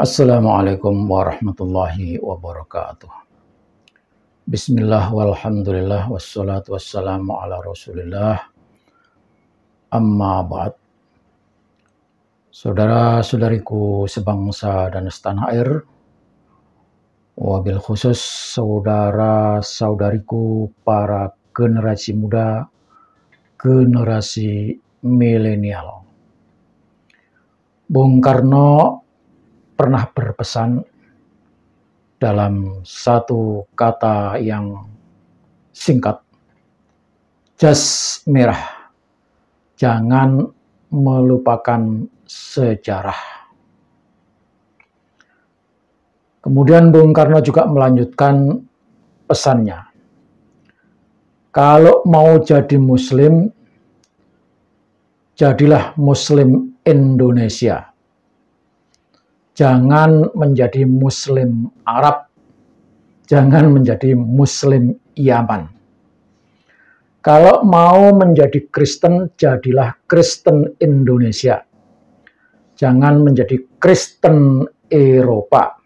Assalamualaikum warahmatullahi wabarakatuh. Bismillah walhamdulillah wassalatu wassalamu ala rasulillah. Amma ba'd. Saudara-saudariku sebangsa dan setanah air, wabil khusus saudara-saudariku para generasi muda, generasi milenial. Bung Karno pernah berpesan dalam satu kata yang singkat, jas merah, jangan melupakan sejarah. Kemudian Bung Karno juga melanjutkan pesannya, kalau mau jadi muslim, jadilah muslim Indonesia. Jangan menjadi muslim Arab, jangan menjadi muslim Yaman. Kalau mau menjadi Kristen, jadilah Kristen Indonesia. Jangan menjadi Kristen Eropa.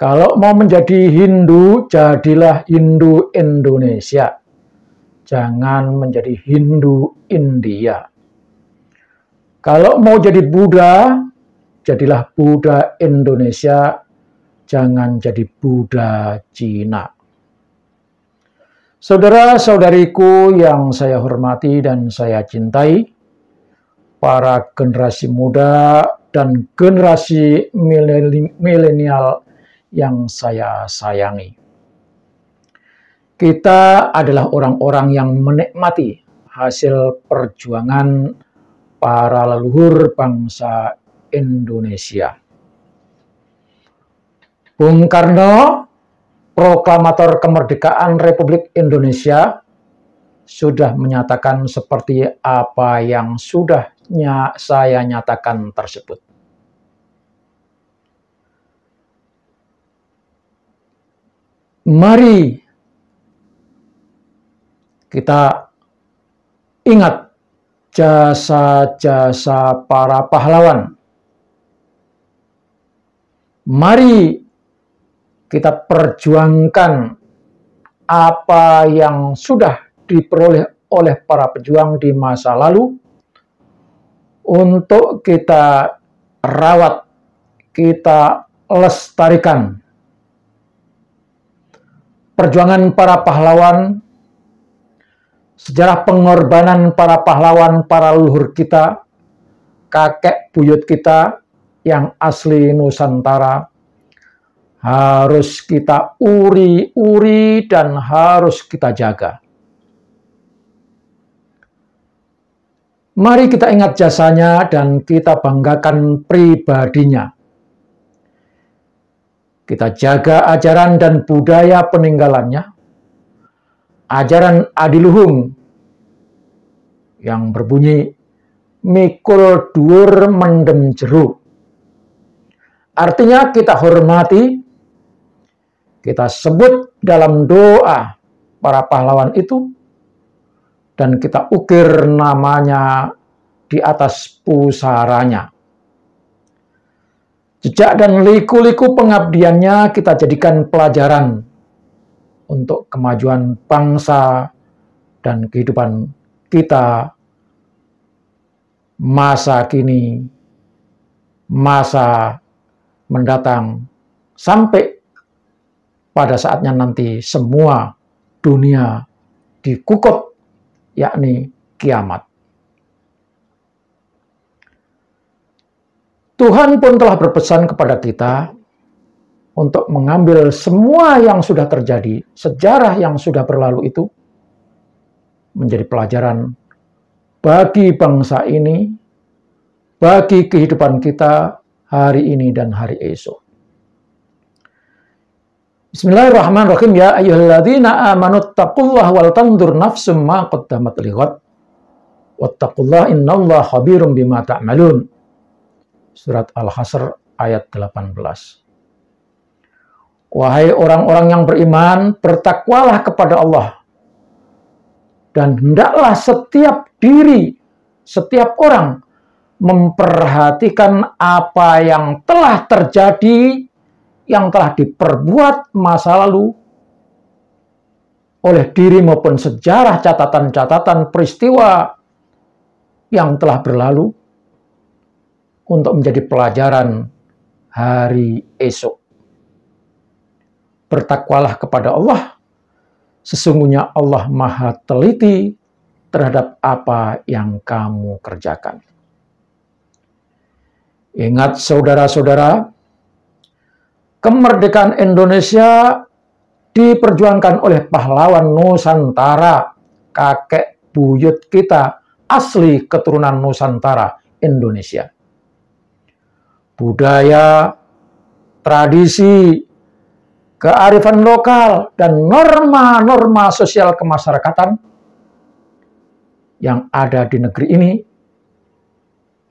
Kalau mau menjadi Hindu, jadilah Hindu Indonesia. Jangan menjadi Hindu India. Kalau mau jadi Buddha, jadilah Buddha Indonesia, jangan jadi Buddha Cina. Saudara-saudariku yang saya hormati dan saya cintai, para generasi muda dan generasi milenial yang saya sayangi. Kita adalah orang-orang yang menikmati hasil perjuangan para leluhur bangsa Indonesia. Bung Karno, proklamator kemerdekaan Republik Indonesia, sudah menyatakan seperti apa yang sudah saya nyatakan tersebut. Mari kita ingat jasa-jasa para pahlawan. Mari kita perjuangkan apa yang sudah diperoleh oleh para pejuang di masa lalu untuk kita rawat, kita lestarikan. Perjuangan para pahlawan, sejarah pengorbanan para pahlawan, para leluhur kita, kakek buyut kita yang asli Nusantara, harus kita uri-uri dan harus kita jaga. Mari kita ingat jasanya dan kita banggakan pribadinya. Kita jaga ajaran dan budaya peninggalannya, ajaran adiluhung yang berbunyi mikul dhuwur mendem jero. Artinya kita hormati, kita sebut dalam doa para pahlawan itu, dan kita ukir namanya di atas pusaranya. Jejak dan liku-liku pengabdiannya kita jadikan pelajaran untuk kemajuan bangsa dan kehidupan kita masa kini, masa mendatang, sampai pada saatnya nanti semua dunia dikukut, yakni kiamat. Tuhan pun telah berpesan kepada kita untuk mengambil semua yang sudah terjadi, sejarah yang sudah berlalu itu, menjadi pelajaran bagi bangsa ini, bagi kehidupan kita hari ini dan hari esok. Bismillahirrahmanirrahim. Ya ayyuhalladzina amanu taqullaha wal tanzur nafsum ma qaddamat lighad wattaqullaha innallaha khabirum bima ta'malun. Surat Al-Hasr ayat 18. Wahai orang-orang yang beriman, bertakwalah kepada Allah, dan hendaklah setiap diri, setiap orang memperhatikan apa yang telah terjadi, yang telah diperbuat masa lalu oleh diri maupun sejarah, catatan-catatan peristiwa yang telah berlalu untuk menjadi pelajaran hari esok. Bertakwalah kepada Allah, sesungguhnya Allah Maha teliti terhadap apa yang kamu kerjakan. Ingat saudara-saudara, kemerdekaan Indonesia diperjuangkan oleh pahlawan Nusantara, kakek buyut kita, asli keturunan Nusantara, Indonesia. Budaya, tradisi, kearifan lokal, dan norma-norma sosial kemasyarakatan yang ada di negeri ini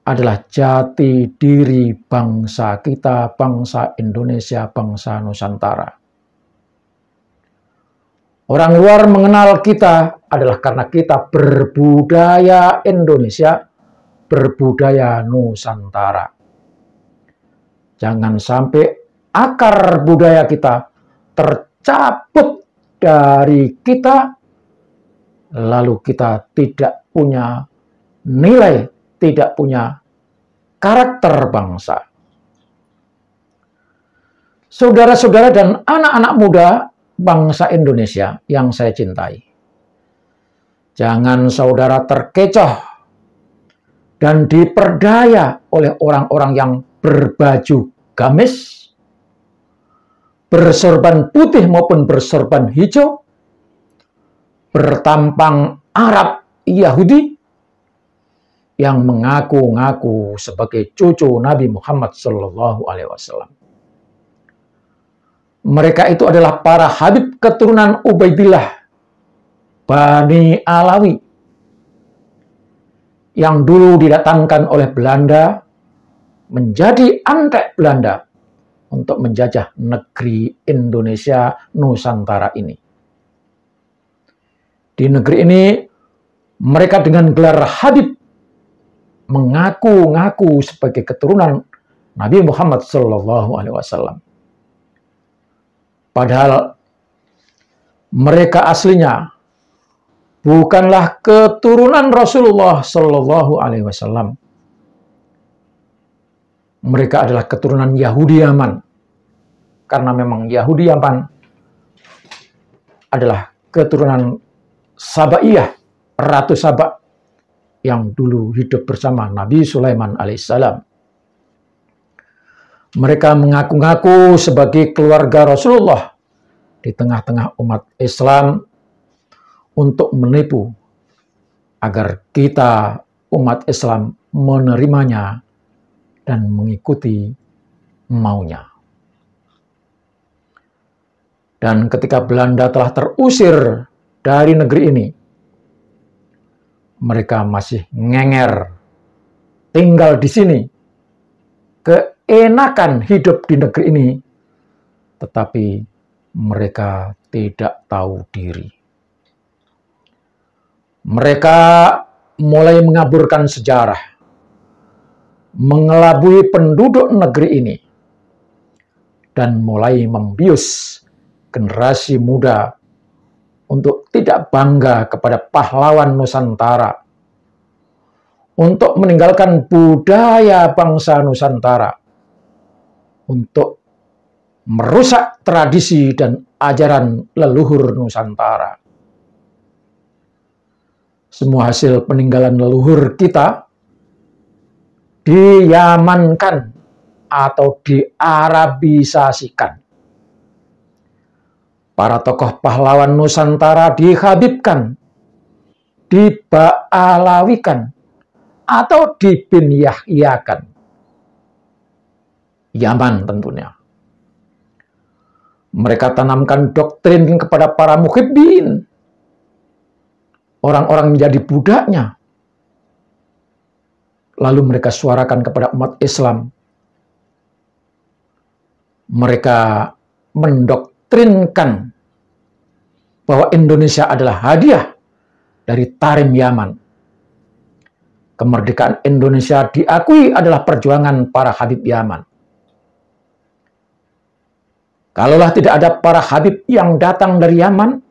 adalah jati diri bangsa kita, bangsa Indonesia, bangsa Nusantara. Orang luar mengenal kita adalah karena kita berbudaya Indonesia, berbudaya Nusantara. Jangan sampai akar budaya kita tercabut dari kita, lalu kita tidak punya nilai, tidak punya karakter bangsa. Saudara-saudara dan anak-anak muda bangsa Indonesia yang saya cintai, jangan saudara terkecoh dan diperdaya oleh orang-orang yang berbaju gamis, bersorban putih maupun bersorban hijau, bertampang Arab Yahudi, yang mengaku-ngaku sebagai cucu Nabi Muhammad SAW. Mereka itu adalah para Habib keturunan Ubaidillah, Bani Alawi, yang dulu didatangkan oleh Belanda menjadi antek Belanda untuk menjajah negeri Indonesia Nusantara ini. Di negeri ini, mereka dengan gelar Habib mengaku-ngaku sebagai keturunan Nabi Muhammad SAW. Padahal mereka aslinya bukanlah keturunan Rasulullah SAW. Mereka adalah keturunan Yahudi Yaman. Karena memang Yahudi Yaman adalah keturunan Sabaiyah, Ratu Saba, yang dulu hidup bersama Nabi Sulaiman alaihissalam. Mereka mengaku-ngaku sebagai keluarga Rasulullah di tengah-tengah umat Islam untuk menipu agar kita, umat Islam, menerimanya dan mengikuti maunya. Dan ketika Belanda telah terusir dari negeri ini, mereka masih ngenger tinggal di sini, keenakan hidup di negeri ini, tetapi mereka tidak tahu diri. Mereka mulai mengaburkan sejarah, mengelabui penduduk negeri ini, dan mulai membius generasi muda untuk tidak bangga kepada pahlawan Nusantara, untuk meninggalkan budaya bangsa Nusantara, untuk merusak tradisi dan ajaran leluhur Nusantara. Semua hasil peninggalan leluhur kita diyamankan atau diarabisasikan. Para tokoh pahlawan Nusantara dihabibkan, diba'alawikan, atau dibinyahyakan. Yaman tentunya. Mereka tanamkan doktrin kepada para muhibbin. Orang-orang menjadi budaknya. Lalu mereka suarakan kepada umat Islam. Mereka mendoktrinkan bahwa Indonesia adalah hadiah dari Tarim Yaman. kemerdekaan Indonesia diakui adalah perjuangan para Habib Yaman. Kalaulah tidak ada para Habib yang datang dari Yaman,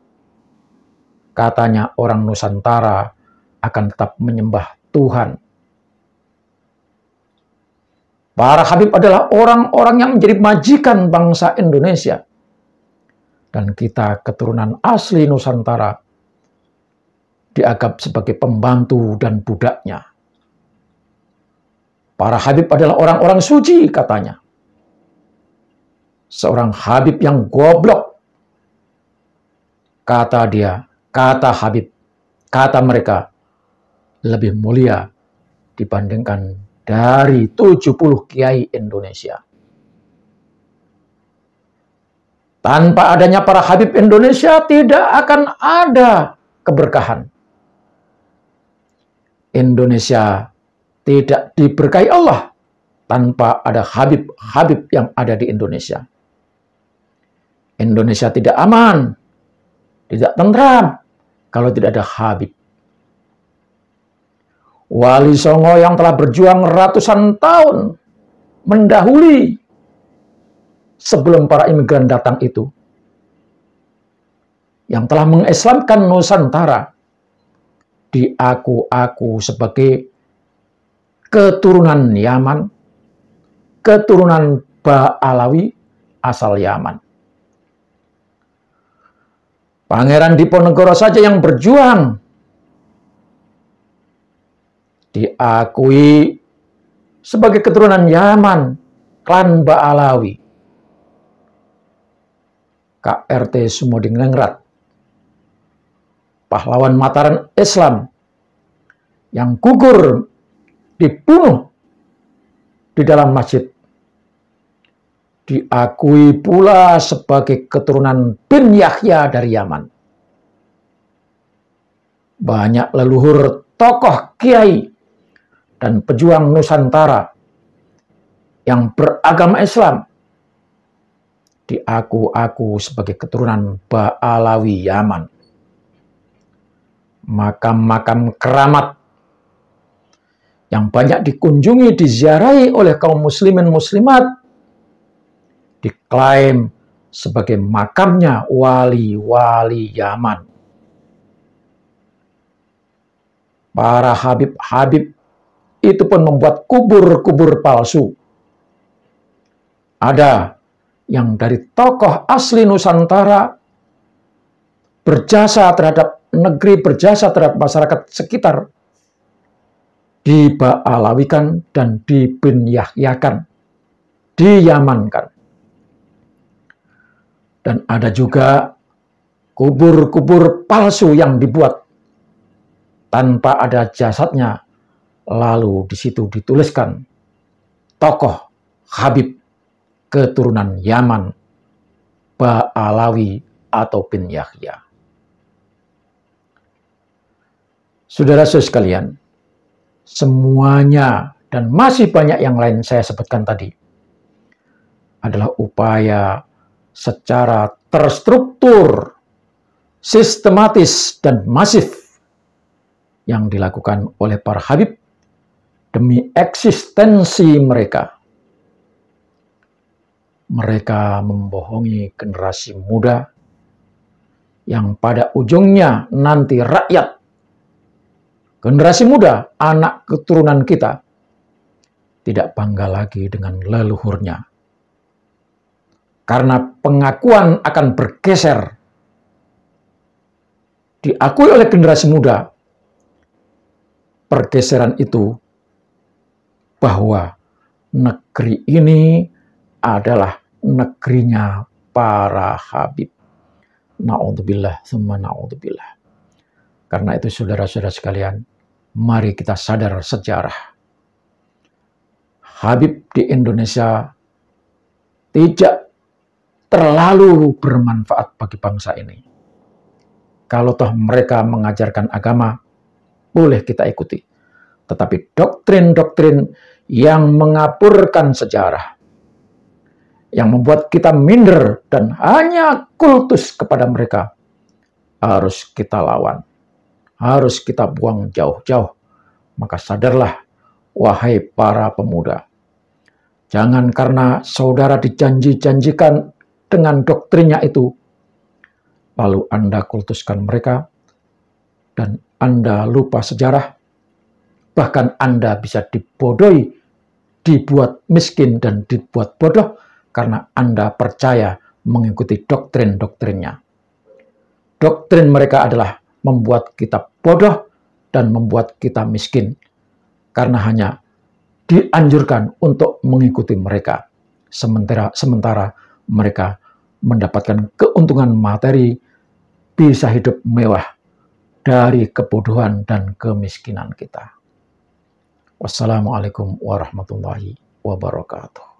katanya orang Nusantara akan tetap menyembah Tuhan. Para Habib adalah orang-orang yang menjadi majikan bangsa Indonesia. Dan kita keturunan asli Nusantara dianggap sebagai pembantu dan budaknya. Para Habib adalah orang-orang suci, katanya. Seorang Habib yang goblok, kata dia, kata Habib, kata mereka, lebih mulia dibandingkan dari 70 kiai Indonesia. Tanpa adanya para Habib Indonesia tidak akan ada keberkahan. Indonesia tidak diberkahi Allah tanpa ada Habib-Habib yang ada di Indonesia. Indonesia tidak aman, tidak tentram kalau tidak ada Habib. Wali Songo yang telah berjuang ratusan tahun mendahului sebelum para imigran datang itu, yang telah mengislamkan Nusantara, diaku-aku sebagai keturunan Yaman, keturunan Ba'alawi asal Yaman. Pangeran Diponegoro saja yang berjuang diakui sebagai keturunan Yaman, klan Ba'alawi. KRT Sumodiningrat, pahlawan Mataram Islam yang gugur dibunuh di dalam masjid, diakui pula sebagai keturunan bin Yahya dari Yaman. Banyak leluhur tokoh kiai dan pejuang Nusantara yang beragama Islam diaku-aku sebagai keturunan Ba'alawi Yaman. Makam-makam keramat yang banyak dikunjungi, diziarahi oleh kaum muslimin muslimat, diklaim sebagai makamnya wali-wali Yaman. Para Habib-Habib itu pun membuat kubur-kubur palsu. Ada yang dari tokoh asli Nusantara berjasa terhadap negeri, berjasa terhadap masyarakat sekitar, diba'alawikan dan dibin-yahyakan, diyamankan. Dan ada juga kubur-kubur palsu yang dibuat tanpa ada jasadnya, lalu di situ dituliskan tokoh Habib keturunan Yaman, Ba'alawi atau bin Yahya. Saudara-saudara sekalian, semuanya dan masih banyak yang lain saya sebutkan tadi adalah upaya secara terstruktur, sistematis dan masif yang dilakukan oleh para Habib demi eksistensi mereka. Mereka membohongi generasi muda yang pada ujungnya nanti rakyat, generasi muda, anak keturunan kita, tidak bangga lagi dengan leluhurnya. Karena pengakuan akan bergeser. Diakui oleh generasi muda, pergeseran itu bahwa negeri ini adalah negerinya para Habib. Na'udzubillah, tsumma na'udzubillah. Karena itu saudara-saudara sekalian, mari kita sadar sejarah. Habib di Indonesia tidak terlalu bermanfaat bagi bangsa ini. Kalau toh mereka mengajarkan agama, boleh kita ikuti. Tetapi doktrin-doktrin yang mengaburkan sejarah, yang membuat kita minder dan hanya kultus kepada mereka, harus kita lawan. Harus kita buang jauh-jauh. Maka sadarlah, wahai para pemuda, jangan karena saudara dijanji-janjikan dengan doktrinnya itu, lalu Anda kultuskan mereka, dan Anda lupa sejarah, bahkan Anda bisa dibodohi, dibuat miskin dan dibuat bodoh, karena Anda percaya mengikuti doktrin-doktrinnya. Doktrin mereka adalah membuat kita bodoh dan membuat kita miskin, karena hanya dianjurkan untuk mengikuti mereka, sementara mereka mendapatkan keuntungan materi, bisa hidup mewah dari kebodohan dan kemiskinan kita. Wassalamualaikum warahmatullahi wabarakatuh.